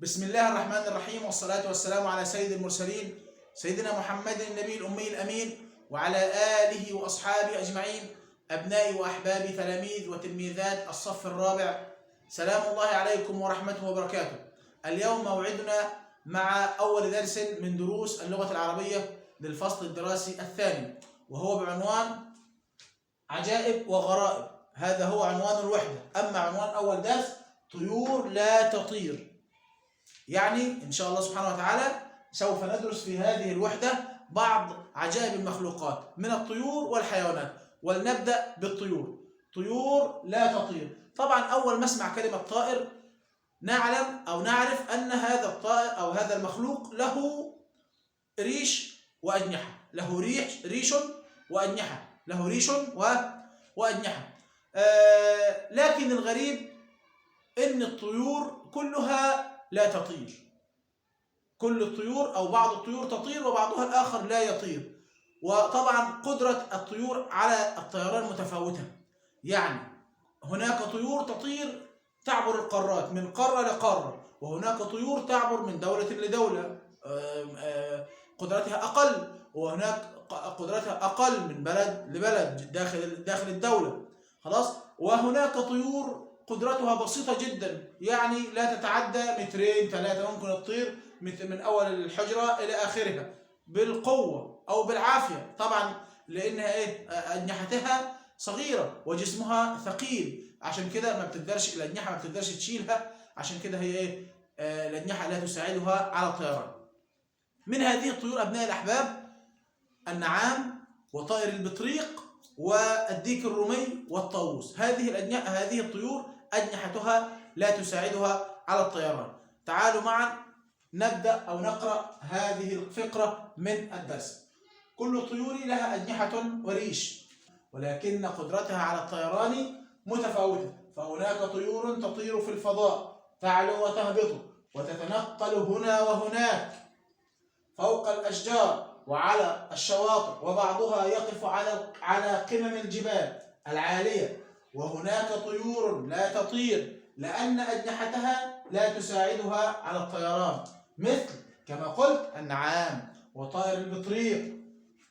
بسم الله الرحمن الرحيم، والصلاة والسلام على سيد المرسلين سيدنا محمد النبي الأمي الأمين وعلى آله وأصحابه أجمعين. أبنائي وأحبابي تلاميذ وتلميذات الصف الرابع، سلام الله عليكم ورحمته وبركاته. اليوم موعدنا مع أول درس من دروس اللغة العربية للفصل الدراسي الثاني، وهو بعنوان عجائب وغرائب. هذا هو عنوان الوحدة. أما عنوان أول درس طيور لا تطير، يعني إن شاء الله سبحانه وتعالى سوف ندرس في هذه الوحدة بعض عجائب المخلوقات من الطيور والحيوانات. ولنبدأ بالطيور. طيور لا تطير. طبعا أول ما اسمع كلمة طائر نعلم أو نعرف أن هذا الطائر أو هذا المخلوق له ريش وأجنحة، له ريش وأجنحة، له ريش وأجنحة. لكن الغريب أن الطيور كلها لا تطير. كل الطيور أو بعض الطيور تطير وبعضها الآخر لا يطير. وطبعا قدرة الطيور على الطيران متفاوتة، يعني هناك طيور تطير تعبر القارات من قارة لقارة، وهناك طيور تعبر من دولة لدولة قدرتها أقل، وهناك قدرتها أقل من بلد لبلد داخل الدولة. خلاص. وهناك طيور قدرتها بسيطة جدا، يعني لا تتعدى مترين ثلاثة، ممكن تطير من أول الحجرة إلى آخرها بالقوة أو بالعافية، طبعا لأنها أجنحتها صغيرة وجسمها ثقيل، عشان كده ما بتقدرش الأجنحة ما بتقدرش تشيلها، عشان كده هي الأجنحة لا تساعدها على الطيران. من هذه الطيور أبناء الأحباب النعام وطائر البطريق والديك الرومي والطاووس. هذه الطيور أجنحتها لا تساعدها على الطيران. تعالوا معا نبدأ أو نقرأ هذه الفقرة من الدرس. كل الطيور لها أجنحة وريش، ولكن قدرتها على الطيران متفاوتة. فهناك طيور تطير في الفضاء، تعلو وتهبط وتتنقل هنا وهناك فوق الأشجار وعلى الشواطئ، وبعضها يقف على قمم الجبال العالية. وهناك طيور لا تطير لأن أجنحتها لا تساعدها على الطيران، مثل كما قلت النعام وطائر البطريق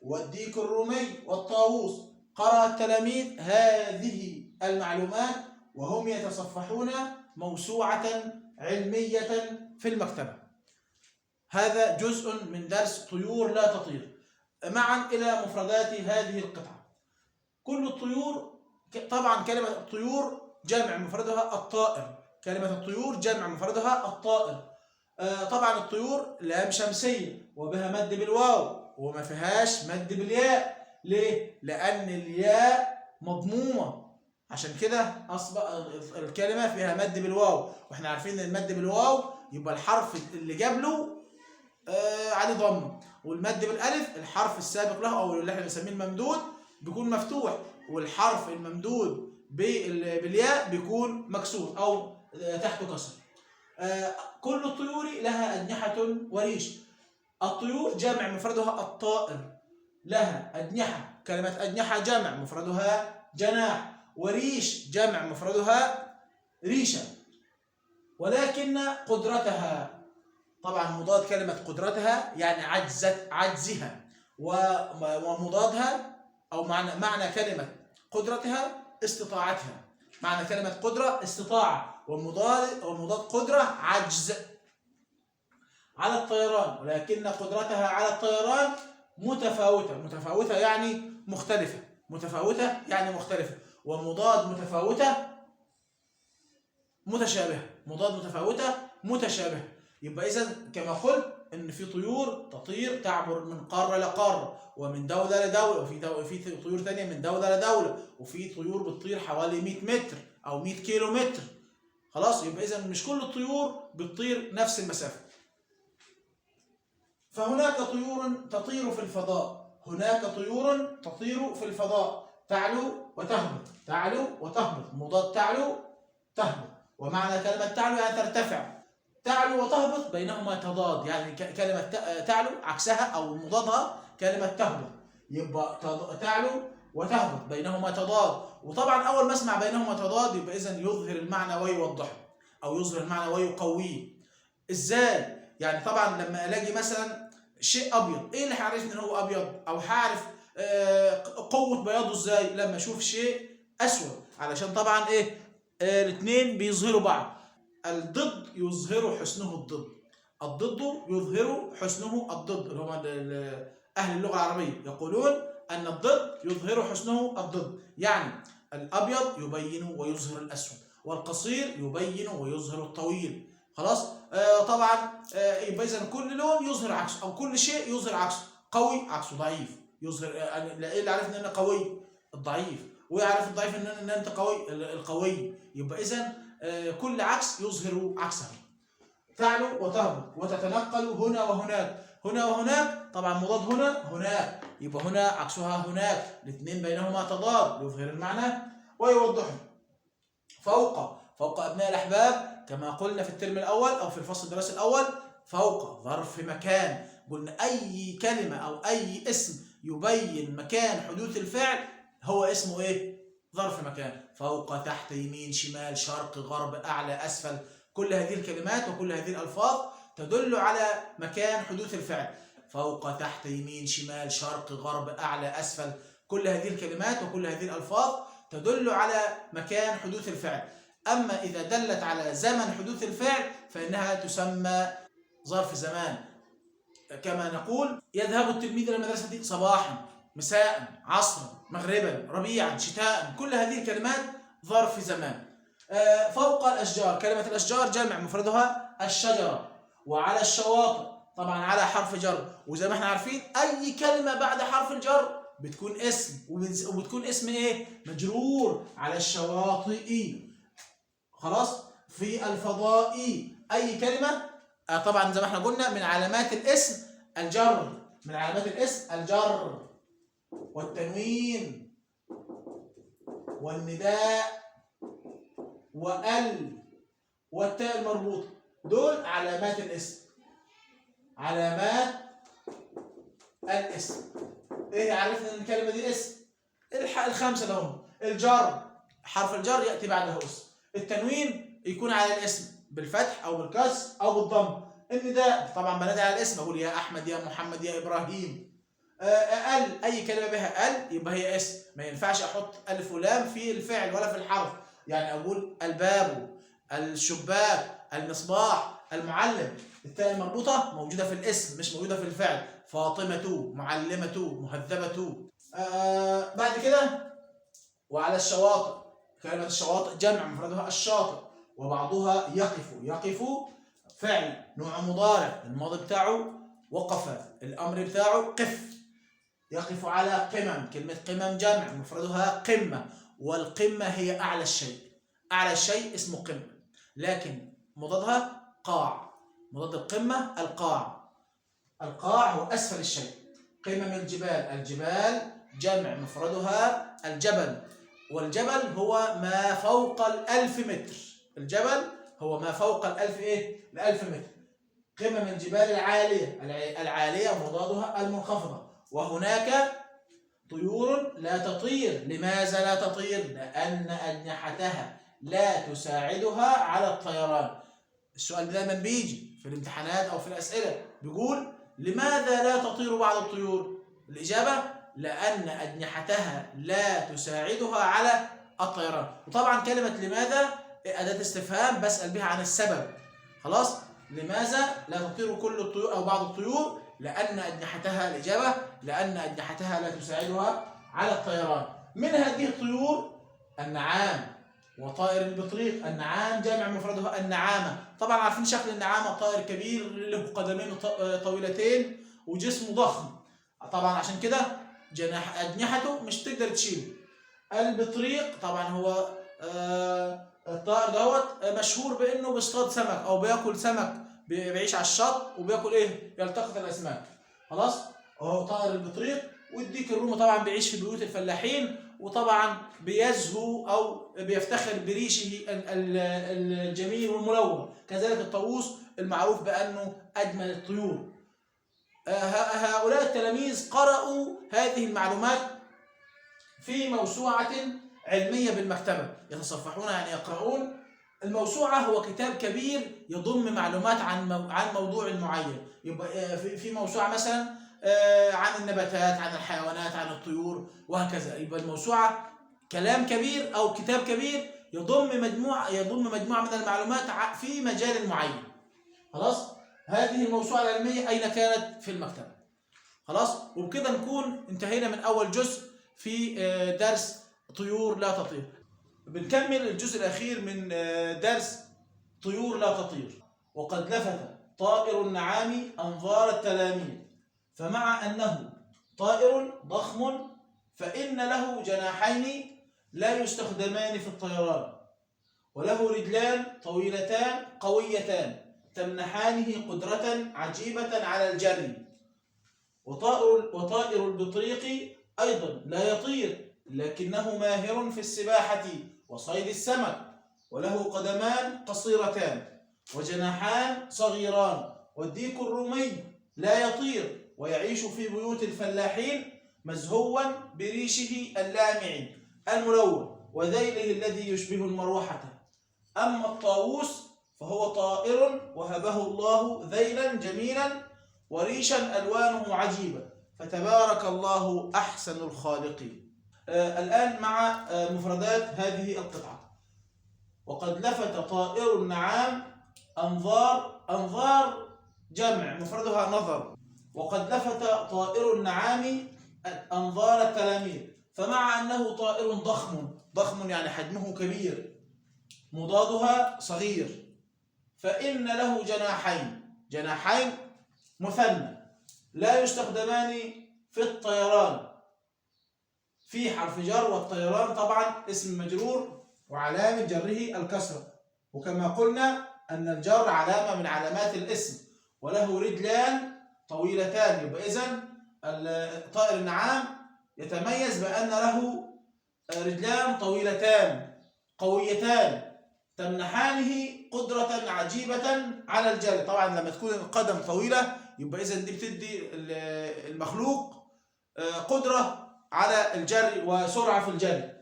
والديك الرومي والطاووس. قرأ التلاميذ هذه المعلومات وهم يتصفحون موسوعة علمية في المكتبة. هذا جزء من درس طيور لا تطير. معا إلى مفردات هذه القطعة. كل الطيور، طبعا كلمة الطيور جمع مفردها الطائر. كلمة الطيور جمع مفردها الطائر. طبعا الطيور لام شمسية وبها مد بالواو وما فيهاش مد بالياء. ليه؟ لأن الياء مضمومة، عشان كده أصبح الكلمة فيها مد بالواو، واحنا عارفين ان المد بالواو يبقى الحرف اللي قبله عليه ضمه، والمد بالالف الحرف السابق له او اللي احنا بنسميه الممدود بيكون مفتوح، والحرف الممدود بالياء بيكون مكسور او تحته كسر. كل الطيور لها أجنحة وريش. الطيور جمع مفردها الطائر، لها أجنحة. كلمة أجنحة جمع مفردها جناح، وريش جمع مفردها ريشة. ولكن قدرتها، طبعا مضاد كلمة قدرتها يعني عجزها، ومضادها أو معنى كلمة قدرتها استطاعتها. معنى كلمة قدرة استطاعة، ومضاد قدرة عجز على الطيران. ولكن قدرتها على الطيران متفاوتة يعني مختلفة. متفاوتة يعني مختلفة. ومضاد متفاوتة متشابهة. مضاد متفاوتة متشابهة. يبقى إذا كما قلت إن في طيور تطير تعبر من قارة لقارة ومن دولة لدولة، وفي طيور ثانية من دولة لدولة، وفي طيور بتطير حوالي 100 متر أو 100 كيلو متر. خلاص. يبقى إذا مش كل الطيور بتطير نفس المسافة. فهناك طيور تطير في الفضاء. هناك طيور تطير في الفضاء، تعلو وتهبط، تعلو وتهبط. مضاد تعلو تهبط. ومعنى كلمة تعلو يعني ترتفع. تعلو وتهبط بينهما تضاد، يعني كلمة تعلو عكسها أو مضادها كلمة تهبط. يبقى تعلو وتهبط بينهما تضاد. وطبعا أول ما اسمع بينهما تضاد يبقى إذن يظهر المعنى ويوضحه، أو يظهر المعنى ويقويه. ازاي؟ يعني طبعا لما الاقي مثلا شيء ابيض، ايه اللي هيعرفني ان هو ابيض؟ او هعرف قوه بياضه ازاي؟ لما اشوف شيء اسود، علشان طبعا ايه، الاثنين بيظهروا بعض. الضد يظهر حسنه الضد، الضد يظهر حسنه الضد، اللي هم اهل اللغه العربيه يقولون ان الضد يظهر حسنه الضد. يعني الابيض يبين ويظهر الاسود، والقصير يبين ويظهر الطويل. خلاص. طبعا يبقى اذا كل لون يظهر عكسه، او كل شيء يظهر عكسه. قوي عكسه ضعيف، يظهر ايه اللي عرفنا ان انا قوي؟ الضعيف. ويعرف الضعيف ان انت قوي؟ القوي. يبقى اذا كل عكس يظهر عكسه. تعلو وتهبط وتتنقل هنا وهناك، هنا وهناك طبعا مضاد هنا هناك، يبقى هنا عكسها هناك، الاثنين بينهما تضاد يظهر المعنى ويوضحه. فوق ابناء الاحباب كما قلنا في الترم الاول او في الفصل الدراسي الاول، فوق ظرف مكان. قلنا اي كلمه او اي اسم يبين مكان حدوث الفعل هو اسمه ايه؟ ظرف مكان. فوق، تحت، يمين، شمال، شرق، غرب، اعلى، اسفل، كل هذه الكلمات وكل هذه الالفاظ تدل على مكان حدوث الفعل. فوق، تحت، يمين، شمال، شرق، غرب، اعلى، اسفل، كل هذه الكلمات وكل هذه الالفاظ تدل على مكان حدوث الفعل. اما اذا دلت على زمن حدوث الفعل فانها تسمى ظرف زمان. كما نقول يذهب التلميذ الى المدرسه صباحا، مساء، عصرا، مغربا، ربيعا، شتاء، كل هذه الكلمات ظرف زمان. فوق الاشجار، كلمه الاشجار جمع مفردها الشجره. وعلى الشواطئ، طبعا على حرف جر، وزي ما احنا عارفين اي كلمه بعد حرف الجر بتكون اسم، وبتكون اسم ايه؟ مجرور. على الشواطئ. خلاص. في الفضاء، اي كلمه طبعا زي ما احنا قلنا من علامات الاسم الجر، من علامات الاسم الجر والتنوين والنداء وال والتاء المربوطه، دول علامات الاسم. علامات الاسم ايه؟ عرفنا ان الكلمه دي اسم. الخمسه لهم: الجر، حرف الجر ياتي بعده اسم. التنوين يكون على الاسم بالفتح او بالكسر او بالضم. النداء طبعا بنادي على الاسم، اقول يا احمد، يا محمد، يا ابراهيم. اي كلمه بها يبقى هي اسم، ما ينفعش احط الف ولام في الفعل ولا في الحرف. يعني اقول الباب، الشباك، المصباح، المعلم، التاء المربوطه موجوده في الاسم مش موجوده في الفعل. فاطمه، معلمه، مهذبه. بعد كده وعلى الشواطئ، كلمه الشواطئ جمع مفردها الشاطئ، وبعضها يقف فعل نوع مضارع، الماضي بتاعه وقف، الامر بتاعه قف. يقف على قمم، كلمه قمم جمع مفردها قمه، والقمه هي اعلى الشيء، اعلى الشيء اسمه قمه. لكن مضادها قاع، مضاد القمه القاع، القاع هو اسفل الشيء. قمم الجبال، الجبال جمع مفردها الجبل، والجبل هو ما فوق 1000 متر. الجبل هو ما فوق 1000 ايه؟ 1000 متر. قمم الجبال العالية، العالية مضادها المنخفضة. وهناك طيور لا تطير. لماذا لا تطير؟ لأن أجنحتها لا تساعدها على الطيران. السؤال دايما بيجي في الامتحانات أو في الأسئلة، بيقول لماذا لا تطير بعض الطيور؟ الإجابة لأن أجنحتها لا تساعدها على الطيران. وطبعا كلمة لماذا أداة استفهام بسأل بها عن السبب. خلاص. لماذا لا تطير كل الطيور أو بعض الطيور؟ لأن أجنحتها، الإجابة لأن أجنحتها لا تساعدها على الطيران. من هذه الطيور النعام وطائر البطريق. النعام جمع مفردها النعامة. طبعا عارفين شكل النعامة، طائر كبير له قدمين طويلتين وجسمه ضخم، طبعا عشان كده أجنحته مش تقدر تشيله. البطريق طبعا هو الطائر دوت مشهور بانه بيصطاد سمك او بياكل سمك، بيعيش على الشط وبياكل ايه؟ يلتقط الاسماك. خلاص. اهو طائر البطريق. والديك الرومي طبعا بيعيش في بيوت الفلاحين، وطبعا بيزهو او بيفتخر بريشه الجميل والملون. كذلك الطاووس المعروف بانه اجمل الطيور. هؤلاء التلاميذ قرأوا هذه المعلومات في موسوعة علمية بالمكتبة. يتصفحون يعني يقرؤون الموسوعة هو كتاب كبير يضم معلومات عن موضوع معين. يبقى في موسوعة مثلا عن النباتات، عن الحيوانات، عن الطيور وهكذا. يبقى الموسوعة كلام كبير أو كتاب كبير يضم مجموعة من المعلومات في مجال معين. خلاص، هذه الموسوعة العلمية أين كانت؟ في المكتبة. خلاص، وبكده نكون انتهينا من أول جزء في درس طيور لا تطير. بنكمل الجزء الأخير من درس طيور لا تطير. وقد لفت طائر النعام أنظار التلاميذ، فمع أنه طائر ضخم فإن له جناحين لا يستخدمان في الطيران، وله رجلان طويلتان قويتان تمنحانه قدرة عجيبة على الجري. وطائر البطريق أيضا لا يطير، لكنه ماهر في السباحة وصيد السمك، وله قدمان قصيرتان وجناحان صغيران. والديك الرومي لا يطير ويعيش في بيوت الفلاحين مزهوا بريشه اللامع الملون وذيله الذي يشبه المروحة. أما الطاووس فهو طائر وهبه الله ذيلا جميلا وريشا ألوانه عجيبة، فتبارك الله أحسن الخالقين. الآن مع مفردات هذه القطعة. وقد لفت طائر النعام أنظار جمع مفردها نظر. وقد لفت طائر النعام أنظار التلاميذ، فمع أنه طائر ضخم يعني حجمه كبير، مضادها صغير، فإن له جناحين مثنى لا يستخدمان في الطيران. في حرف جر، والطيران طبعا اسم مجرور وعلامة جره الكسرة، وكما قلنا أن الجر علامة من علامات الاسم. وله رجلان طويلتان، يبقى إذن طائر النعام يتميز بأن له رجلان طويلتان قويتان تمنحانه قدرة عجيبة على الجري. طبعا لما تكون القدم طويلة يبقى إذن دي بتدي المخلوق قدرة على الجري وسرعة في الجري.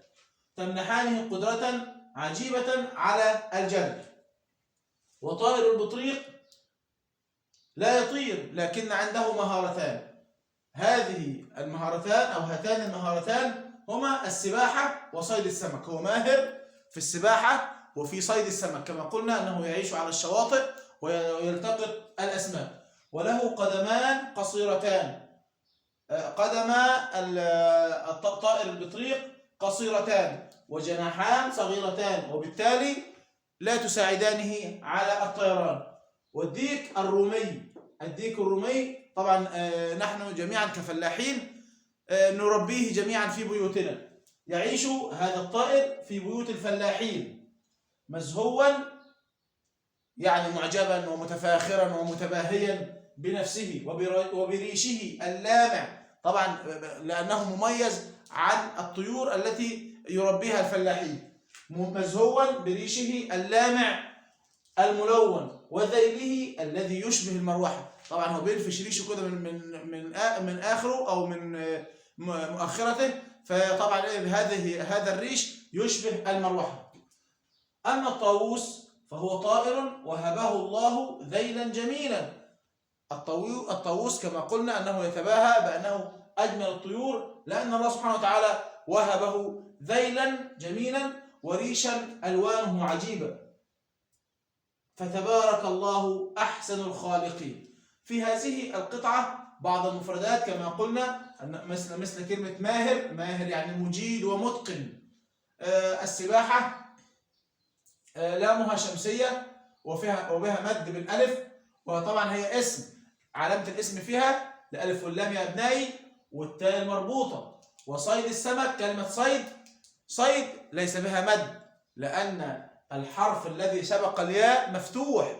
تمنحانه قدرة عجيبة على الجري. وطائر البطريق لا يطير لكن عنده مهارتان. هذه المهارتان أو هاتان المهارتان هما السباحة وصيد السمك. هو ماهر في السباحة وفي صيد السمك، كما قلنا أنه يعيش على الشواطئ ويلتقط الأسماك. وله قدمان قصيرتان. قدما الطائر البطريق قصيرتان وجناحان صغيرتان، وبالتالي لا تساعدانه على الطيران. والديك الرومي طبعا نحن جميعا كفلاحين نربيه جميعا في بيوتنا. يعيش هذا الطائر في بيوت الفلاحين مزهوا يعني معجبا ومتفاخرا ومتباهيا بنفسه وبريشه اللامع، طبعا لأنه مميز عن الطيور التي يربيها الفلاحين. مزهوا بريشه اللامع الملون وذيله الذي يشبه المروحة. طبعا هو بينفش ريشه كده من آخره أو من مؤخرته، فطبعا هذا الريش يشبه المروحة. أما الطاووس فهو طائر وهبه الله ذيلا جميلا. الطاووس كما قلنا أنه يتباهى بأنه أجمل الطيور، لأن الله سبحانه وتعالى وهبه ذيلا جميلا وريشا ألوانه عجيبة، فتبارك الله أحسن الخالقين. في هذه القطعة بعض المفردات كما قلنا مثل كلمة ماهر يعني مجيد ومتقن. السباحة لامها شمسية وبها مد بالألف، وطبعا هي اسم، علامة الاسم فيها الألف واللام يا أبنائي والتاء المربوطة. وصيد السمك كلمة صيد ليس بها مد، لأن الحرف الذي سبق الياء مفتوح.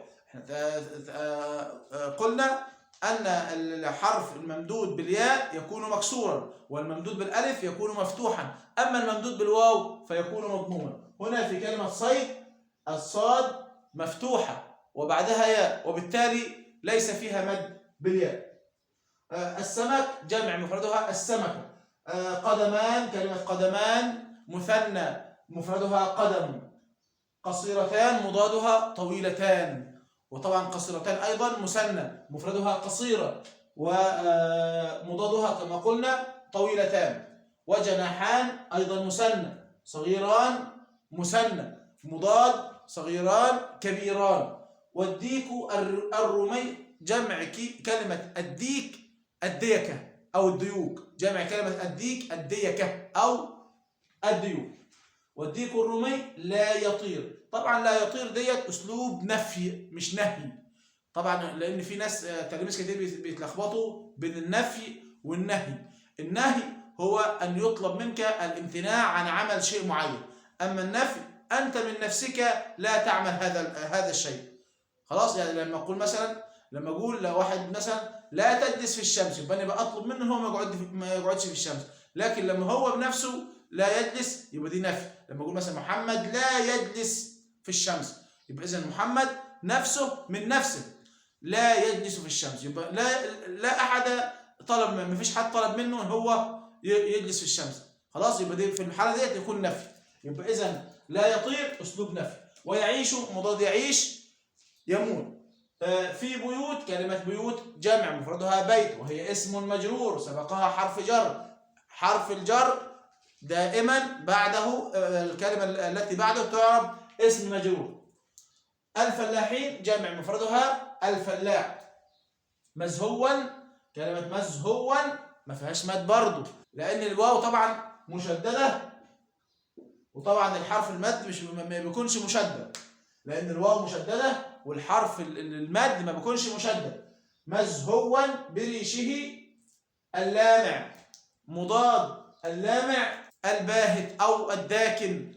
قلنا أن الحرف الممدود بالياء يكون مكسورا، والممدود بالألف يكون مفتوحا، أما الممدود بالواو فيكون مضموما. هنا في كلمة صيد الصاد مفتوحة وبعدها ياء، وبالتالي ليس فيها مد بالياء. السمك جمع مفردها السمكة. قدمان كلمة قدمان مثنى مفردها قصيرتان مضادها طويلتان. وطبعا قصيرتان أيضا مثنى مفردها قصيرة، ومضادها كما قلنا طويلتان. وجناحان أيضا مثنى، صغيران مثنى، مضاد صغيران كبيران. والديك الرومي جمع كلمة الديك الديكة أو الديوك، جمع كلمة الديك الديكة أو الديوك. والديك الرومي لا يطير. طبعا لا يطير ديت أسلوب نفي مش نهي، طبعا لأن في ناس تلاميذ كتير بيتلخبطوا بين النفي والنهي. النهي هو أن يطلب منك الامتناع عن عمل شيء معين، أما النفي أنت من نفسك لا تعمل هذا الشيء. خلاص، يعني لما أقول مثلا، لما أقول لواحد مثلا لا تجلس في الشمس، يبقى أنا بطلب منه هو ما يقعدش في الشمس. لكن لما هو بنفسه لا يجلس يبقى دي نفي. لما أقول مثلا محمد لا يجلس في الشمس، يبقى إذن محمد نفسه من نفسه لا يجلس في الشمس، يبقى لا أحد طلب، ما فيش حد طلب منه هو يجلس في الشمس. خلاص، يبقى دي في الحالة ديت يكون نفي. يبقى إذن لا يطير أسلوب نفي. ويعيش مضاد يعيش يموت. في بيوت، كلمة بيوت جمع مفردها بيت، وهي اسم مجرور سبقها حرف جر. حرف الجر دائما بعده الكلمة التي بعده تعرب اسم مجرور. الفلاحين جمع مفردها الفلاح. مزهوا، كلمة مزهوا ما فيهاش مد برضه، لأن الواو طبعا مشددة، وطبعا الحرف المد ما بيكونش مشدد، لأن الواو مشددة والحرف المد ما بيكونش مشدد. مزهوا بريشه اللامع. مضاد اللامع الباهت أو الداكن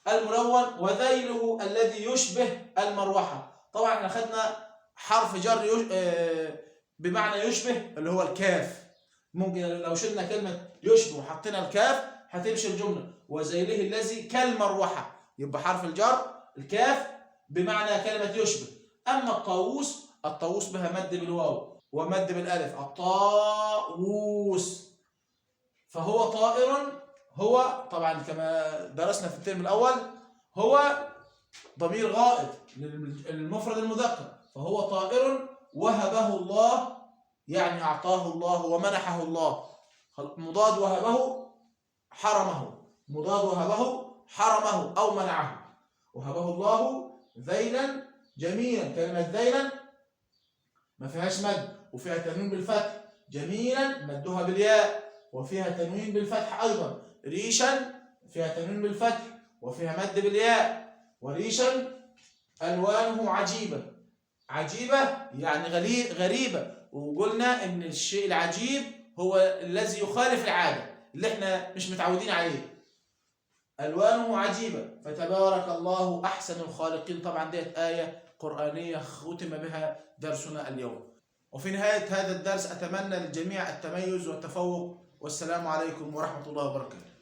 الملون. وذيله الذي يشبه المروحة. طبعا احنا خدنا حرف جر بمعنى يشبه اللي هو الكاف. ممكن لو شلنا كلمة يشبه وحطينا الكاف هتمشي الجملة. وذيله الذي كالمروحة، يبقى حرف الجر الكاف بمعنى كلمة يشبه. أما الطاووس بها مد بالواو ومد بالألف، الطاووس. فهو طائر، هو طبعا كما درسنا في الترم الأول هو ضمير غائب للمفرد المذكر، فهو طائر وهبه الله، يعني أعطاه الله ومنحه الله. مضاد وهبه حرمه، مضاد وهبه حرمه أو منعه. وهبه الله ذيلا جميلا. كلمة ذيلا ما فيهاش مد وفيها تنوين بالفتح. جميلا مدها بالياء وفيها تنوين بالفتح أيضا. ريشا فيها تنوين بالفتح وفيها مد بالياء. وريشا ألوانه عجيبة. عجيبة يعني غريبة، وقلنا إن الشيء العجيب هو الذي يخالف العادة اللي احنا مش متعودين عليه. ألوانه عجيبة، فتبارك الله أحسن الخالقين. طبعا ديت آية قرآنية ختم بها درسنا اليوم. وفي نهاية هذا الدرس أتمنى للجميع التميز والتفوق، والسلام عليكم ورحمة الله وبركاته.